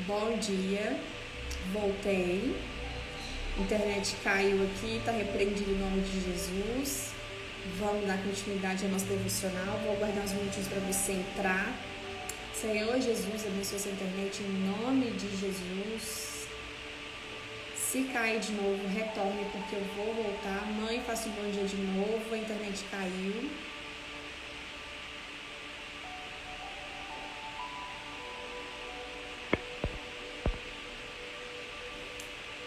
Bom dia, voltei. Internet caiu aqui, tá repreendido em nome de Jesus. Vamos dar continuidade ao nosso devocional. Vou aguardar uns minutinhos para você entrar. Senhor Jesus, abençoe essa internet em nome de Jesus. Se cair de novo, retorne porque eu vou voltar. Mãe, faça um bom dia de novo. A internet caiu.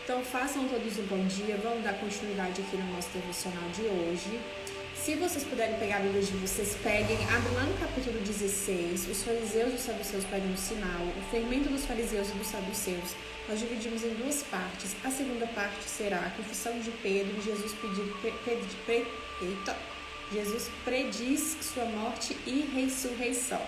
Então façam todos um bom dia, vamos dar continuidade aqui no nosso devocional de hoje. Se vocês puderem pegar a Bíblia de vocês, peguem, abrem lá no capítulo 16, os fariseus e os saduceus pedem um sinal, o fermento dos fariseus e dos saduceus. Nós dividimos em duas partes. A segunda parte será a confissão de Pedro, Jesus prediz sua morte e ressurreição.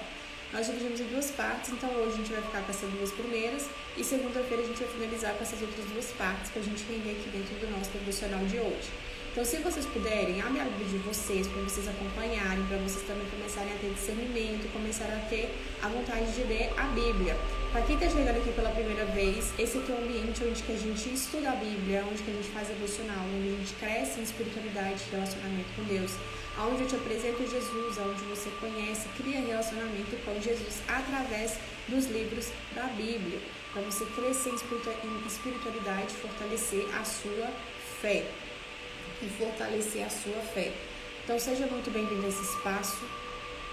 Nós dividimos em duas partes, então hoje a gente vai ficar com essas duas primeiras e segunda-feira a gente vai finalizar com essas outras duas partes para a gente render aqui dentro do nosso devocional de hoje. Então, se vocês puderem, abre a Bíblia de vocês para vocês acompanharem, para vocês também começarem a ter discernimento, começarem a ter a vontade de ler a Bíblia. Para quem está chegando aqui pela primeira vez, esse aqui é o ambiente onde que a gente estuda a Bíblia, onde que a gente faz devocional, onde a gente cresce em espiritualidade e relacionamento com Deus, onde eu te apresento Jesus, onde você conhece, cria relacionamento com Jesus através dos livros da Bíblia, para você crescer em espiritualidade, fortalecer a sua fé. Então seja muito bem-vindo a esse espaço,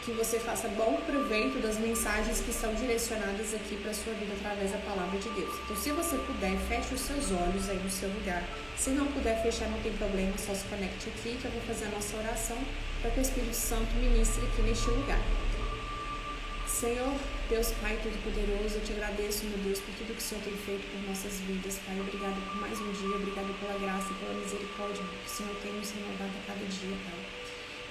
que você faça bom proveito das mensagens que são direcionadas aqui para a sua vida através da palavra de Deus. Então se você puder, feche os seus olhos aí no seu lugar. Se não puder fechar, não tem problema, só se conecte aqui que eu vou fazer a nossa oração para que o Espírito Santo ministre aqui neste lugar. Senhor, Deus Pai Todo-Poderoso, eu te agradeço, meu Deus, por tudo que o Senhor tem feito por nossas vidas, Pai. Obrigado por mais um dia, obrigado pela graça e pela misericórdia que o Senhor tem nos renovado a cada dia, Pai.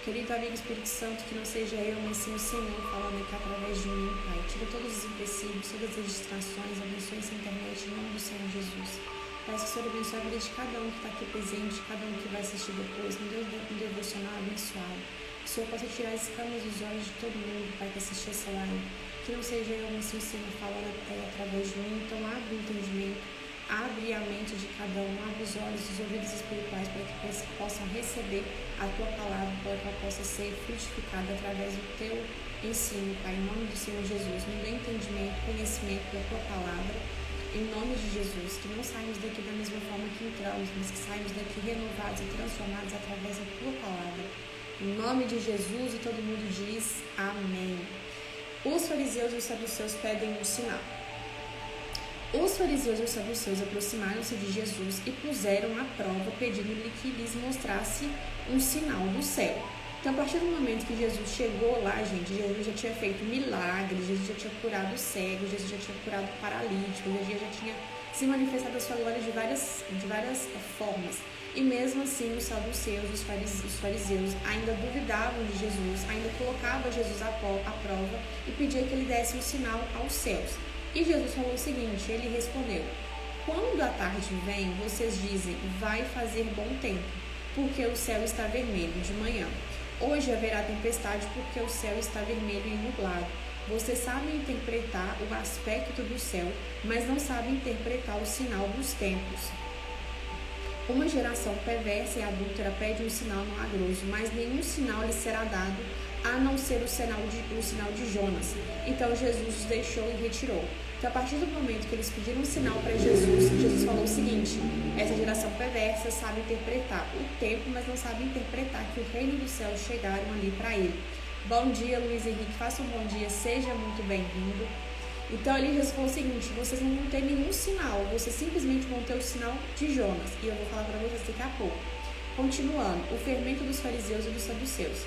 Querido amigo Espírito Santo, que não seja eu, mas sim o Senhor falando aqui através de mim, Pai. Tira todos os empecilhos, todas as distrações, abençoe essa internet em nome do Senhor Jesus. Pai, que o Senhor abençoe a vida de cada um que está aqui presente, cada um que vai assistir depois, no Deus do devocional abençoado. Que o Senhor possa tirar as escamas dos olhos de todo mundo, Pai, que assistir essa live. Que não seja eu, mas sim o Senhor falando através de mim. Então abre o entendimento, abre a mente de cada um, abre os olhos, os ouvidos espirituais para que possam receber a Tua palavra, para que ela possa ser frutificada através do Teu ensino, Pai, em nome do Senhor Jesus. Me dê entendimento, conhecimento da Tua palavra, em nome de Jesus. Que não saímos daqui da mesma forma que entramos, mas que saímos daqui renovados e transformados através da Tua palavra. Em nome de Jesus, e todo mundo diz amém. Os fariseus e os saduceus pedem um sinal. Os fariseus e os saduceus aproximaram-se de Jesus e puseram à prova, pedindo-lhe que lhes mostrasse um sinal do céu. Então, a partir do momento que Jesus chegou lá, gente, Jesus já tinha feito milagres, Jesus já tinha curado cegos, Jesus já tinha curado paralíticos, Jesus já tinha se manifestado a sua glória de várias formas. E mesmo assim, os saduceus, os fariseus ainda duvidavam de Jesus, ainda colocavam Jesus à prova e pediam que ele desse um sinal aos céus. E Jesus falou o seguinte, ele respondeu: quando a tarde vem, vocês dizem, vai fazer bom tempo, porque o céu está vermelho de manhã. Hoje haverá tempestade, porque o céu está vermelho e nublado. Vocês sabem interpretar o aspecto do céu, mas não sabem interpretar o sinal dos tempos. Uma geração perversa e adúltera pede um sinal milagroso, mas nenhum sinal lhe será dado, a não ser o sinal de Jonas. Então Jesus os deixou e retirou. Então, a partir do momento que eles pediram um sinal para Jesus, Jesus falou o seguinte: essa geração perversa sabe interpretar o tempo, mas não sabe interpretar que o reino dos céus chegaram ali para ele. Bom dia, Luiz Henrique, faça um bom dia, seja muito bem-vindo. Então, ali Jesus falou o seguinte: vocês não vão ter nenhum sinal, vocês simplesmente vão ter o sinal de Jonas. E eu vou falar para vocês daqui a pouco. Continuando, o fermento dos fariseus e dos saduceus.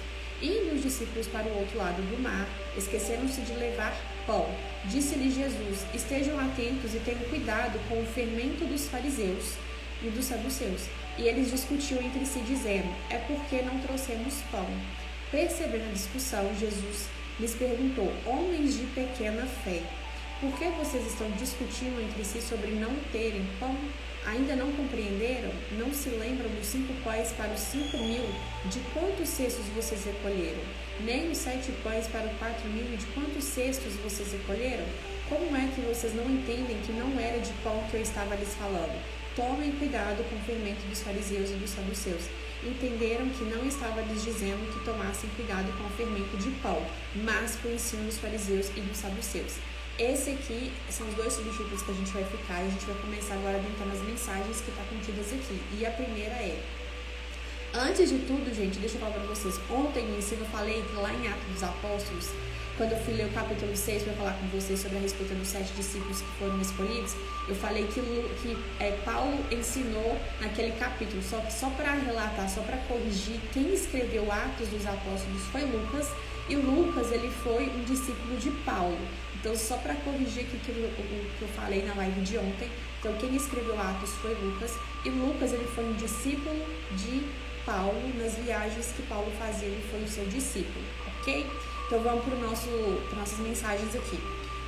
Indo os discípulos para o outro lado do mar, esqueceram-se de levar pão. Disse-lhe Jesus: estejam atentos e tenham cuidado com o fermento dos fariseus e dos saduceus. E eles discutiam entre si, dizendo: é porque não trouxemos pão. Percebendo a discussão, Jesus lhes perguntou: homens de pequena fé, Por que vocês estão discutindo entre si sobre não terem pão? Ainda não compreenderam? Não se lembram dos 5 pães para os 5.000? De quantos cestos vocês recolheram? Nem os 7 pães para os 4.000? De quantos cestos vocês recolheram? Como é que vocês não entendem que não era de pão que eu estava lhes falando? Tomem cuidado com o fermento dos fariseus e dos saduceus. Entenderam que não estava lhes dizendo que tomassem cuidado com o fermento de pão, mas com o ensino dos fariseus e dos saduceus. Esse aqui são os 2 subtítulos que a gente vai ficar, e a gente vai começar agora a entrar nas mensagens que estão contidas aqui. E a primeira é: antes de tudo, gente, deixa eu falar para vocês. Ontem no ensino eu falei que lá em Atos dos Apóstolos, quando eu fui ler o capítulo 6 para falar com vocês sobre a respeito dos 7 discípulos que foram escolhidos, eu falei que Paulo ensinou naquele capítulo, só para relatar, só para corrigir, quem escreveu Atos dos Apóstolos foi Lucas, e o Lucas ele foi um discípulo de Paulo. Então, só para corrigir aqui o que eu falei na live de ontem, então quem escreveu Atos foi Lucas, e Lucas ele foi um discípulo de Paulo, nas viagens que Paulo fazia, ele foi o seu discípulo, ok? Então vamos para nossas mensagens aqui.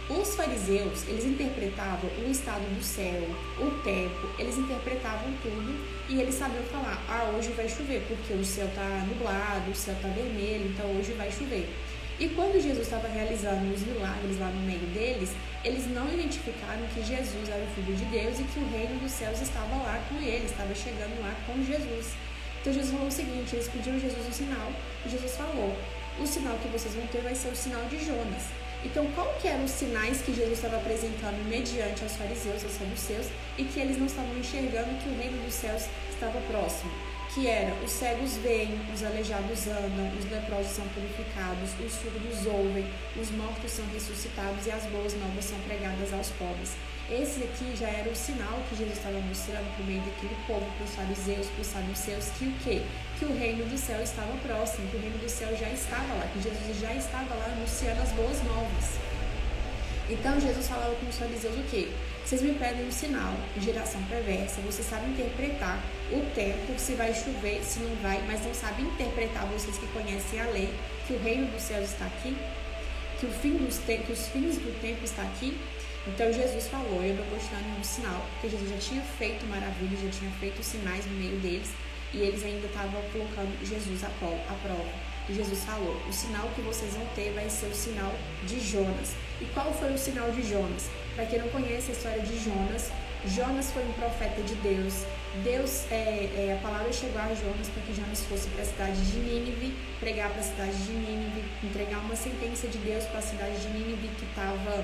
Os fariseus, eles interpretavam o estado do céu, o tempo, eles interpretavam tudo e eles sabiam falar: hoje vai chover, porque o céu está nublado, o céu está vermelho, então hoje vai chover. E quando Jesus estava realizando os milagres lá no meio deles, eles não identificaram que Jesus era o Filho de Deus e que o reino dos céus estava lá com ele, estava chegando lá com Jesus. Então Jesus falou o seguinte, eles pediram a Jesus um sinal, e Jesus falou: o sinal que vocês vão ter vai ser o sinal de Jonas. Então, qual que eram os sinais que Jesus estava apresentando mediante aos fariseus, aos saduceus, e que eles não estavam enxergando que o reino dos céus estava próximo? Que era: os cegos veem, os aleijados andam, os leprosos são purificados, os surdos ouvem, os mortos são ressuscitados e as boas novas são pregadas aos pobres. Esse aqui já era o sinal que Jesus estava mostrando por meio daquele povo, para os fariseus, para os saduceus, que o quê? Que o reino do céu estava próximo, que o reino do céu já estava lá, que Jesus já estava lá anunciando as boas novas. Então Jesus falava com os fariseus o quê? Vocês me pedem um sinal, geração perversa, vocês sabem interpretar o tempo, se vai chover, se não vai, mas não sabem interpretar, vocês que conhecem a lei, que o reino dos céus está aqui, que os fins do tempo está aqui. Então Jesus falou: eu não vou te dar nenhum sinal, porque Jesus já tinha feito maravilhas, já tinha feito sinais no meio deles, e eles ainda estavam colocando Jesus à prova. E Jesus falou: o sinal que vocês vão ter vai ser o sinal de Jonas. E qual foi o sinal de Jonas? Para quem não conhece a história de Jonas, Jonas foi um profeta de Deus. A palavra chegou a Jonas para que Jonas fosse para a cidade de Nínive, pregar para a cidade de Nínive, entregar uma sentença de Deus para a cidade de Nínive que estava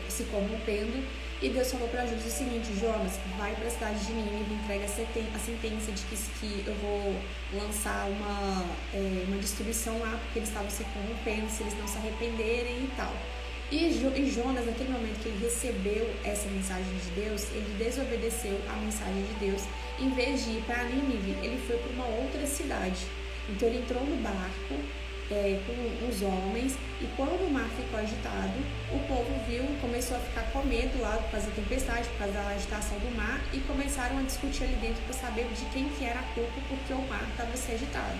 se corrompendo. E Deus falou para Jonas o seguinte: Jonas, vai para a cidade de Nínive, entrega a sentença de que eu vou lançar uma destruição lá, porque eles estavam se corrompendo, se eles não se arrependerem e tal. E Jonas, naquele momento que ele recebeu essa mensagem de Deus, ele desobedeceu a mensagem de Deus. Em vez de ir para Nínive, ele foi para uma outra cidade. Então ele entrou no barco com os homens, e quando o mar ficou agitado, o povo começou a ficar com medo lá por causa da tempestade, por causa da agitação do mar, e começaram a discutir ali dentro para saber de quem que era a culpa, porque o mar estava se agitado.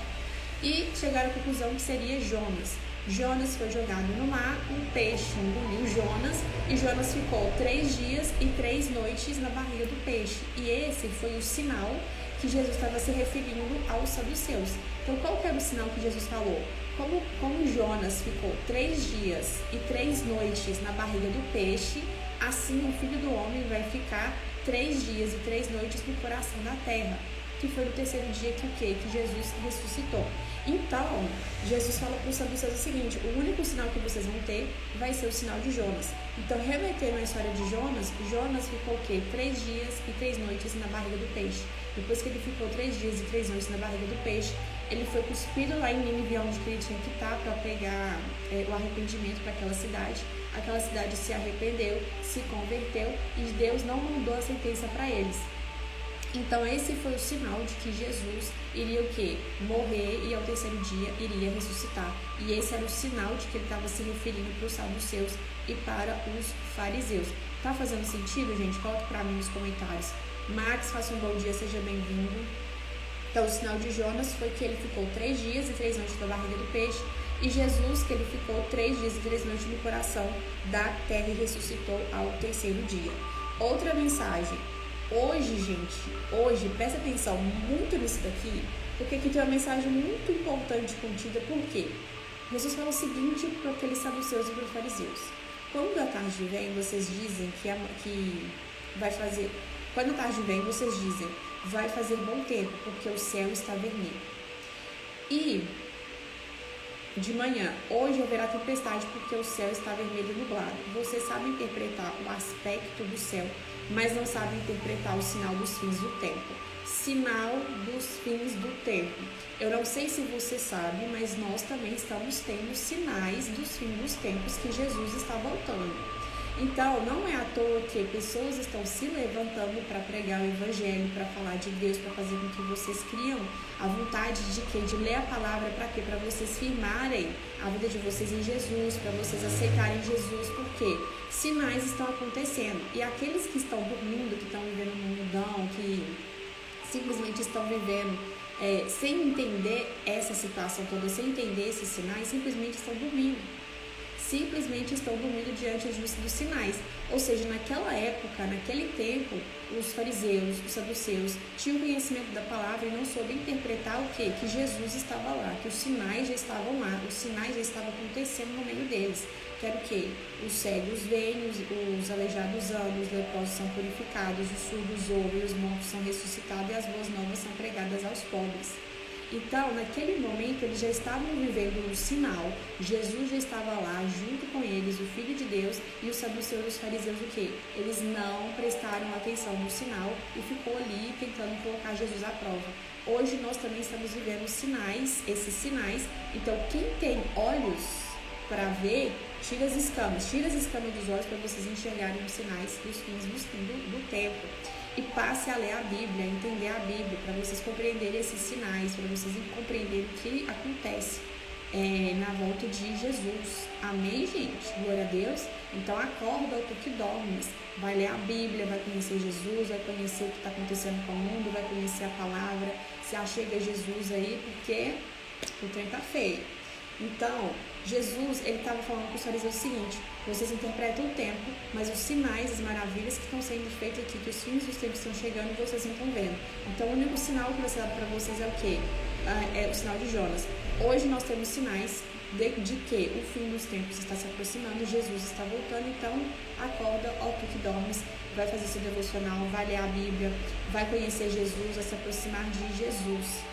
E chegaram à conclusão que seria Jonas. Jonas foi jogado no mar, um peixe engoliu Jonas, e Jonas ficou 3 dias e 3 noites na barriga do peixe. E esse foi o sinal que Jesus estava se referindo aos saduceus. Então, qual que era o sinal que Jesus falou? Como Jonas ficou 3 dias e 3 noites na barriga do peixe, assim o Filho do Homem vai ficar 3 dias e 3 noites no coração da terra. Que foi no 3º dia que Jesus ressuscitou. Então, Jesus fala para os saduceus o seguinte: o único sinal que vocês vão ter vai ser o sinal de Jonas. Então, remetendo à história de Jonas, Jonas ficou o quê? 3 dias e 3 noites na barriga do peixe. Depois que ele ficou 3 dias e 3 noites na barriga do peixe, ele foi cuspido lá em Nínive, onde ele tinha que estar para pegar o arrependimento para aquela cidade. Aquela cidade se arrependeu, se converteu, e Deus não mandou a sentença para eles. Então esse foi o sinal de que Jesus iria o quê? Morrer, e ao 3º dia iria ressuscitar. E esse era o sinal de que ele estava se referindo para os saduceus e para os fariseus. Tá fazendo sentido, gente? Coloque para mim nos comentários. Max, faça um bom dia, seja bem-vindo. Então o sinal de Jonas foi que ele ficou 3 dias e 3 noites na barriga do peixe. E Jesus, que ele ficou 3 dias e 3 noites no coração da terra e ressuscitou ao 3º dia. Outra mensagem. Hoje, gente, presta atenção muito nisso daqui, porque aqui tem uma mensagem muito importante contida. Por quê? Jesus fala o seguinte para aqueles saduceus e para os fariseus. Quando a tarde vem, vocês dizem que vai fazer... Quando a tarde vem, vocês dizem, vai fazer bom tempo, porque o céu está vermelho. E de manhã, hoje haverá tempestade, porque o céu está vermelho e nublado. Vocês sabem interpretar o aspecto do céu, mas não sabem interpretar o sinal dos fins do tempo. Sinal dos fins do tempo. Eu não sei se você sabe, mas nós também estamos tendo sinais dos fins dos tempos que Jesus está voltando. Então, não é à toa que pessoas estão se levantando para pregar o evangelho, para falar de Deus, para fazer com que vocês criam a vontade de quê? De ler a palavra para quê? Para vocês firmarem a vida de vocês em Jesus, para vocês aceitarem Jesus, porque sinais estão acontecendo. E aqueles que estão dormindo, que estão vivendo no mundão, que simplesmente estão vivendo sem entender essa situação toda, sem entender esses sinais, simplesmente estão dormindo. Simplesmente estão dormindo diante dos sinais. Ou seja, naquela época, naquele tempo, os fariseus, os saduceus tinham conhecimento da palavra e não soube interpretar o quê? Que Jesus estava lá, que os sinais já estavam lá, os sinais já estavam acontecendo no meio deles. Que era o quê? Os cegos veem, os aleijados andam, os leprosos são purificados, os surdos ouvem, os mortos são ressuscitados e as boas novas são pregadas aos pobres. Então, naquele momento, eles já estavam vivendo um sinal. Jesus já estava lá, junto com eles, o Filho de Deus, e os saduceus e os fariseus, o quê? Eles não prestaram atenção no sinal e ficou ali tentando colocar Jesus à prova. Hoje, nós também estamos vivendo sinais, esses sinais. Então, quem tem olhos para ver, tira as escamas dos olhos para vocês enxergarem os sinais dos fins do tempo. E passe a ler a Bíblia, a entender a Bíblia, para vocês compreenderem esses sinais, para vocês compreenderem o que acontece na volta de Jesus. Amém, gente? Glória a Deus. Então acorda, tu que dormes. Vai ler a Bíblia, vai conhecer Jesus, vai conhecer o que está acontecendo com o mundo, vai conhecer a palavra. Se achega a Jesus aí, porque o trem tá feio. Então, Jesus, ele estava falando para os fariseus o seguinte: vocês interpretam o tempo, mas os sinais, as maravilhas que estão sendo feitas aqui, que os fins dos tempos estão chegando e vocês não estão vendo. Então, o único sinal que vai ser dado para vocês é o quê? É o sinal de Jonas. Hoje nós temos sinais de que o fim dos tempos está se aproximando, Jesus está voltando. Então, acorda, ó tu que dormes, vai fazer seu devocional, vai ler a Bíblia, vai conhecer Jesus, vai se aproximar de Jesus.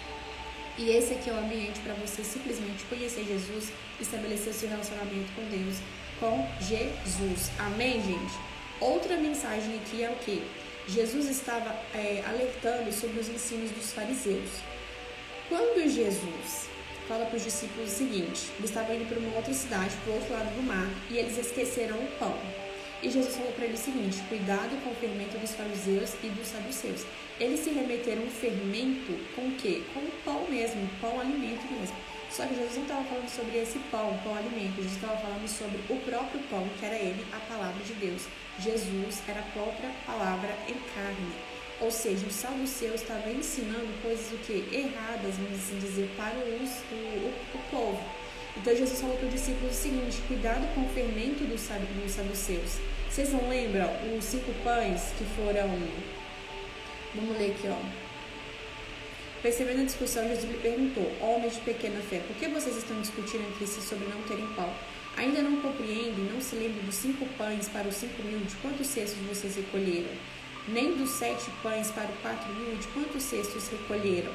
E esse aqui é o ambiente para você simplesmente conhecer Jesus e estabelecer o seu relacionamento com Deus, com Jesus. Amém, gente? Outra mensagem aqui é o quê? Jesus estava alertando sobre os ensinos dos fariseus. Quando Jesus fala para os discípulos o seguinte: eles estavam indo para uma outra cidade, para o outro lado do mar, e eles esqueceram o pão. E Jesus falou para eles o seguinte: cuidado com o fermento dos fariseus e dos saduceus. Eles se remeteram ao fermento com o quê? Com o pão mesmo, pão alimento mesmo. Só que Jesus não estava falando sobre esse pão alimento. Jesus estava falando sobre o próprio pão, que era ele, a palavra de Deus. Jesus era a própria palavra em carne. Ou seja, os saduceus estavam ensinando coisas o quê? Erradas, vamos assim dizer, para o povo. Então Jesus falou para os discípulos o seguinte: cuidado com o fermento dos saduceus. Vocês não lembram os 5 pães que foram... Vamos ler aqui, ó. Percebendo a discussão, Jesus lhe perguntou: homens de pequena fé, por que vocês estão discutindo entre si sobre não terem pão? Ainda não compreendem, não se lembram dos 5 pães para os 5.000, de quantos cestos vocês recolheram? Nem dos 7 pães para os 4.000, de quantos cestos recolheram?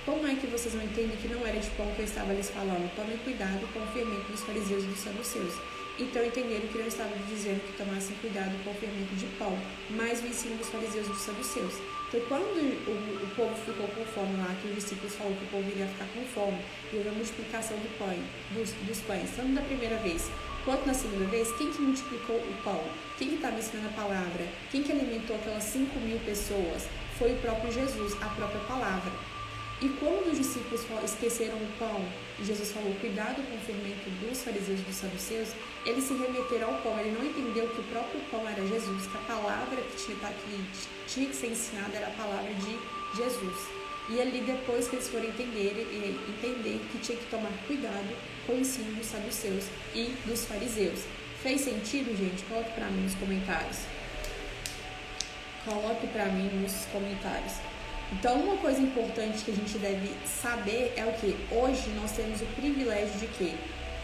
Como é que vocês não entendem que não era de pão que eu estava lhes falando? Tomem cuidado com o fermento dos fariseus e dos saduceus. Então entenderam que eu estava dizendo que tomassem cuidado com o fermento de pão, mas o ensino dos fariseus e dos saduceus. Então, quando o povo ficou com fome lá, que os discípulos falaram que o povo iria ficar com fome, e houve a multiplicação dos pães, tanto da primeira vez quanto na segunda vez, quem que multiplicou o pão? Quem que estava ensinando a palavra? Quem que alimentou aquelas 5.000 pessoas? Foi o próprio Jesus, a própria palavra. E quando os discípulos esqueceram o pão, e Jesus falou: cuidado com o fermento dos fariseus e dos saduceus, eles se remeteram ao pão. Ele não entendeu que o próprio pão era Jesus, que a palavra que tinha que ser ensinada era a palavra de Jesus. E ali, depois que eles foram entender que tinha que tomar cuidado com o ensino dos saduceus e dos fariseus. Fez sentido, gente? Coloque para mim nos comentários. Coloque para mim nos comentários. Então, uma coisa importante que a gente deve saber é o que? Hoje nós temos o privilégio de quê?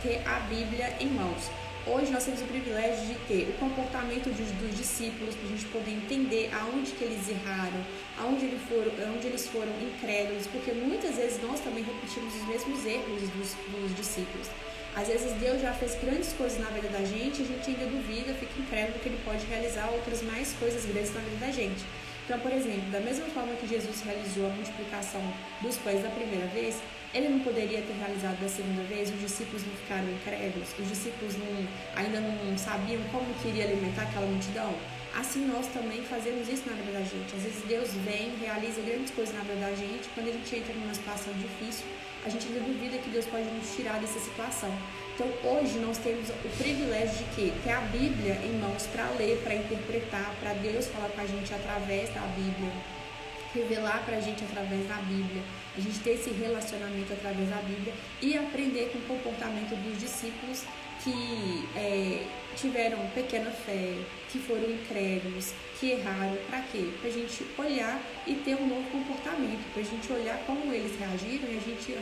Ter a Bíblia em mãos. Hoje nós temos o privilégio de ter o comportamento dos discípulos, para a gente poder entender aonde que eles erraram, aonde eles foram incrédulos, porque muitas vezes nós também repetimos os mesmos erros dos discípulos. Às vezes Deus já fez grandes coisas na vida da gente, a gente ainda duvida, fica incrédulo que Ele pode realizar outras mais coisas grandes na vida da gente. Então, por exemplo, da mesma forma que Jesus realizou a multiplicação dos pães da primeira vez, Ele não poderia ter realizado da segunda vez? Os discípulos não ficaram incrédulos? Os discípulos ainda não sabiam como queria alimentar aquela multidão? Assim nós também fazemos isso na vida da gente. Às vezes Deus vem, realiza grandes coisas na vida da gente, quando a gente entra numa situação difícil, a gente ainda duvida que Deus pode nos tirar dessa situação. Então hoje nós temos o privilégio de quê? Ter a Bíblia em mãos para ler, para interpretar, para Deus falar com a gente através da Bíblia, revelar para a gente através da Bíblia, a gente ter esse relacionamento através da Bíblia e aprender com o comportamento dos discípulos que tiveram pequena fé, que foram incrédulos, que erraram. Para quê? Para a gente olhar e ter um novo comportamento, para a gente olhar como eles reagiram e a gente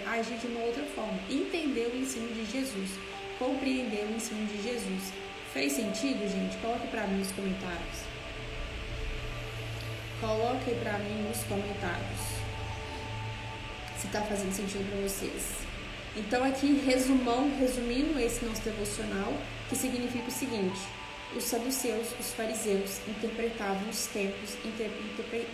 agir de uma outra forma, entender o ensino de Jesus, compreender o ensino de Jesus. Fez sentido, gente? Coloque para mim nos comentários. Coloque para mim nos comentários se está fazendo sentido para vocês. Então aqui, resumindo esse nosso devocional, que significa o seguinte: os saduceus, os fariseus, interpretavam os tempos,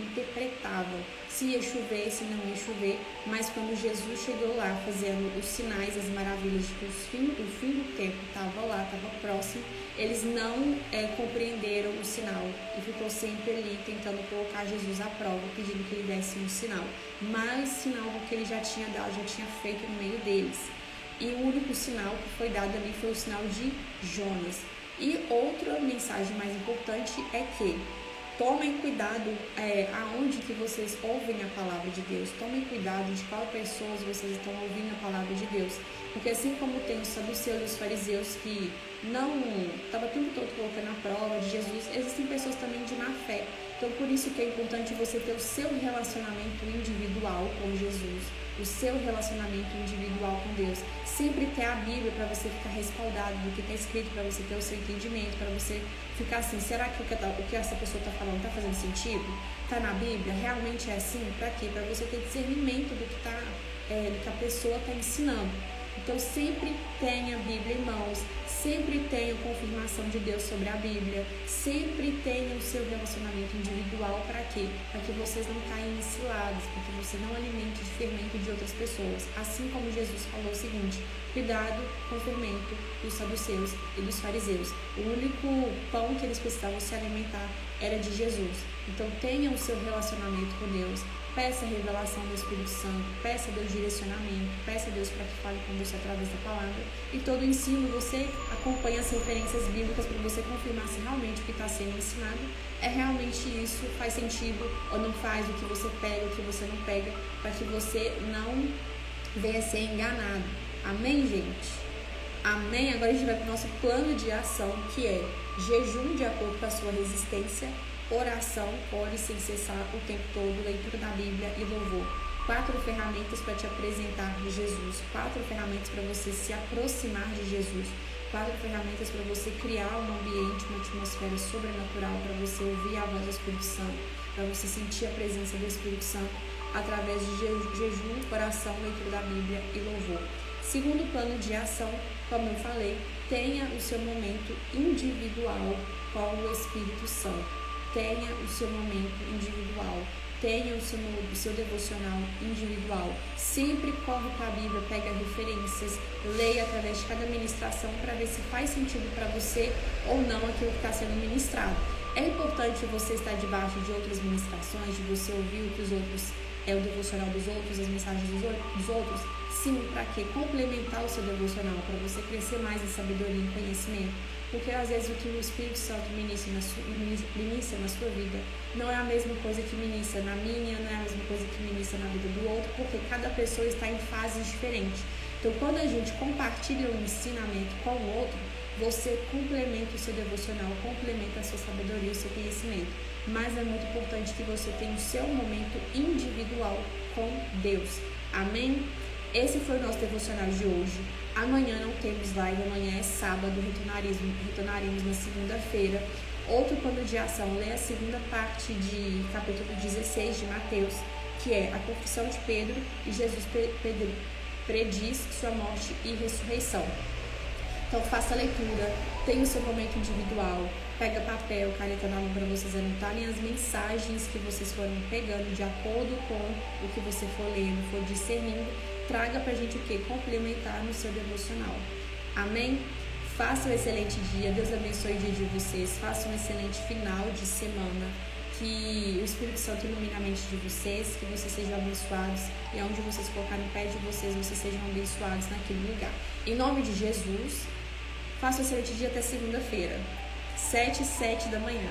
interpretavam se ia chover, se não ia chover, mas quando Jesus chegou lá fazendo os sinais, as maravilhas de que o fim do tempo estava lá, estava próximo, eles não compreenderam o sinal e ficou sempre ali tentando colocar Jesus à prova, pedindo que ele desse um sinal, mais sinal do que ele já tinha dado, já tinha feito no meio deles. E o único sinal que foi dado ali foi o sinal de Jonas. E outra mensagem mais importante é que tomem cuidado aonde que vocês ouvem a palavra de Deus. Tomem cuidado de qual pessoas vocês estão ouvindo a palavra de Deus. Porque assim como tem os saduceus e os fariseus que não estavam o tempo todo colocando a prova de Jesus, existem pessoas também de má fé. Então por isso que é importante você ter o seu relacionamento individual com Jesus, o seu relacionamento individual com Deus. Sempre ter a Bíblia para você ficar respaldado do que está escrito, para você ter o seu entendimento, para você ficar assim, será que o que essa pessoa está falando está fazendo sentido? Está na Bíblia? Realmente é assim? Para quê? Para você ter discernimento do que a pessoa está ensinando. Então sempre tenha a Bíblia em mãos, sempre tenha confirmação de Deus sobre a Bíblia, sempre tenha o seu relacionamento individual. Para quê? Para que vocês não caiam em ciladas, para que você não alimente de fermento de outras pessoas. Assim como Jesus falou o seguinte: cuidado com o fermento dos saduceus e dos fariseus. O único pão que eles precisavam se alimentar era de Jesus. Então tenha o seu relacionamento com Deus. Peça a revelação do Espírito Santo, peça a Deus direcionamento, peça a Deus para que fale com você através da palavra. E todo o ensino, você acompanha as referências bíblicas para você confirmar se realmente o que está sendo ensinado é realmente isso, faz sentido ou não faz, o que você pega, o que você não pega, para que você não venha ser enganado. Amém, gente? Amém? Agora a gente vai para o nosso plano de ação, que é jejum de acordo com a sua resistência, oração, ore sem cessar o tempo todo, leitura da Bíblia e louvor. 4 ferramentas para te apresentar de Jesus, 4 ferramentas para você se aproximar de Jesus, 4 ferramentas para você criar um ambiente, uma atmosfera sobrenatural, para você ouvir a voz do Espírito Santo, para você sentir a presença do Espírito Santo através de jejum, oração, leitura da Bíblia e louvor. Segundo plano de ação, como eu falei, tenha o seu momento individual com o Espírito Santo. Tenha o seu momento individual, tenha o seu devocional individual. Sempre corre para a Bíblia, pega referências, leia através de cada ministração para ver se faz sentido para você ou não aquilo que está sendo ministrado. É importante você estar debaixo de outras ministrações, de você ouvir o que os outros, o devocional dos outros, as mensagens dos outros. Sim, para quê? Complementar o seu devocional, para você crescer mais em sabedoria e conhecimento. Porque às vezes o que o Espírito Santo ministra na sua vida não é a mesma coisa que ministra na minha, não é a mesma coisa que ministra na vida do outro, porque cada pessoa está em fases diferentes. Então, quando a gente compartilha um ensinamento com o outro, você complementa o seu devocional, complementa a sua sabedoria, o seu conhecimento. Mas é muito importante que você tenha o seu momento individual com Deus. Amém? Esse foi o nosso devocional de hoje. Amanhã não temos live, amanhã é sábado, retornaremos na segunda-feira. Outro plano de ação, lê a segunda parte de capítulo 16 de Mateus, que é a confissão de Pedro, e Jesus prediz sua morte e ressurreição. Então faça a leitura, tenha o seu momento individual, pega papel, caneta na mão para vocês anotarem as mensagens que vocês foram pegando de acordo com o que você for lendo, for discernindo. Traga pra gente o que? Complementar no seu devocional. Amém? Faça um excelente dia. Deus abençoe o dia de vocês. Faça um excelente final de semana. Que o Espírito Santo ilumine a mente de vocês. Que vocês sejam abençoados. E aonde vocês colocarem o pé de vocês sejam abençoados naquele lugar. Em nome de Jesus, faça um excelente dia até segunda-feira. 7h07 da manhã.